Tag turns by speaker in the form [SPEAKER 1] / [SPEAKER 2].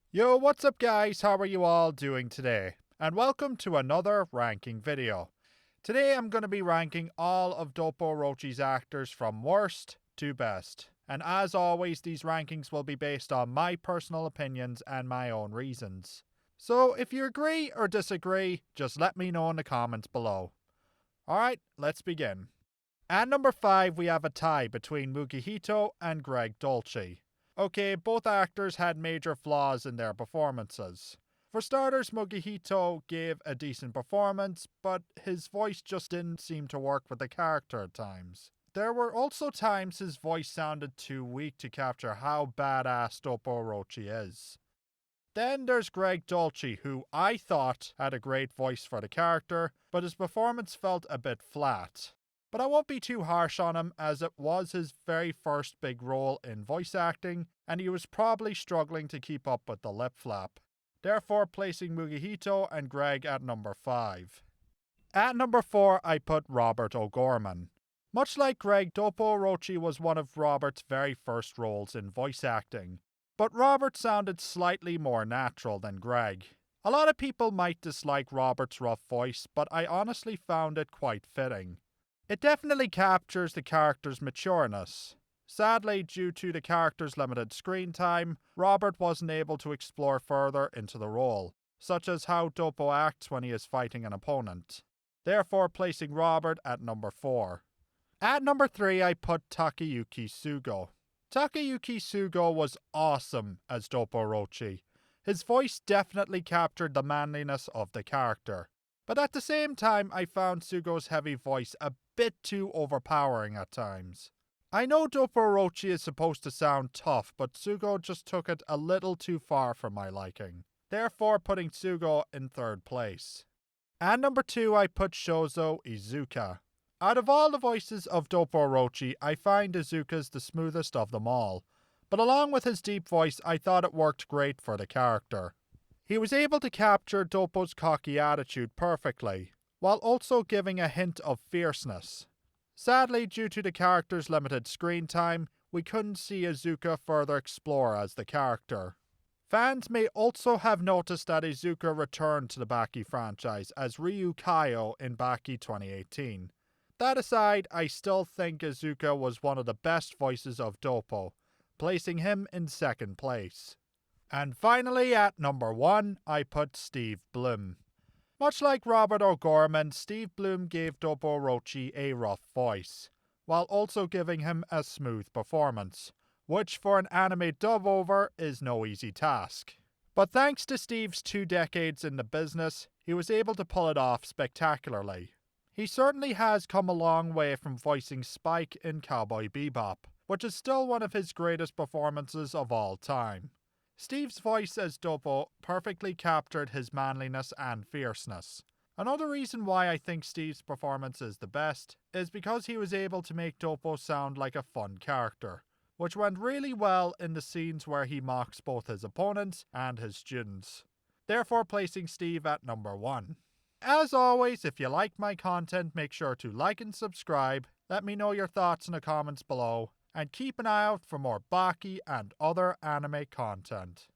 [SPEAKER 1] Yo, what's up guys? How are you all doing today? And welcome to another ranking video. Today I'm going to be ranking all of Doppo Orochi's actors from worst to best. And as always, these rankings will be based on my personal opinions and my own reasons. So if you agree or disagree, just let me know in the comments below. Alright, let's begin. At number 5 we have a tie between Mukihito and Greg Dolce. Okay, both actors had major flaws in their performances. For starters, Mukihito gave a decent performance, but his voice just didn't seem to work with the character at times. There were also times his voice sounded too weak to capture how badass Doppo Orochi is. Then there's Greg Dolce, who I thought had a great voice for the character, but his performance felt a bit flat. But I won't be too harsh on him, as it was his very first big role in voice acting, and he was probably struggling to keep up with the lip flap. Therefore placing Mukihito and Greg at number 5. At number 4 I put Robert O'Gorman. Much like Greg, Doppo Orochi was one of Robert's very first roles in voice acting, but Robert sounded slightly more natural than Greg. A lot of people might dislike Robert's rough voice, but I honestly found it quite fitting. It definitely captures the character's matureness. Sadly, due to the character's limited screen time, Robert wasn't able to explore further into the role, such as how Doppo acts when he is fighting an opponent. Therefore placing Robert at number 4. At number 3 I put Takayuki Sugo. Takayuki Sugo was awesome as Doppo Orochi. His voice definitely captured the manliness of the character. But at the same time, I found Sugo's heavy voice a bit too overpowering at times. I know Doppo Orochi is supposed to sound tough, but Sugo just took it a little too far for my liking. Therefore putting Sugo in 3rd place. At number 2 I put Shozo Iizuka. Out of all the voices of Doppo Orochi, I find Iizuka's the smoothest of them all. But along with his deep voice, I thought it worked great for the character. He was able to capture Doppo's cocky attitude perfectly, while also giving a hint of fierceness. Sadly, due to the character's limited screen time, we couldn't see Iizuka further explore as the character. Fans may also have noticed that Iizuka returned to the Baki franchise as Ryu Kaio in Baki 2018. That aside, I still think Iizuka was one of the best voices of Doppo, placing him in 2nd place. And finally, at number 1, I put steveblum. Much like Robert O'Gorman, steveblum gave Doppo Orochi a rough voice, while also giving him a smooth performance, which for an anime dub-over is no easy task. But thanks to Steve's 2 decades in the business, he was able to pull it off spectacularly. He certainly has come a long way from voicing Spike in Cowboy Bebop, which is still one of his greatest performances of all time. Steve's voice as Doppo perfectly captured his manliness and fierceness. Another reason why I think Steve's performance is the best is because he was able to make Doppo sound like a fun character, which went really well in the scenes where he mocks both his opponents and his students. Therefore placing Steve at number 1. As always, if you like my content, make sure to like and subscribe, let me know your thoughts in the comments below, and keep an eye out for more Baki and other anime content.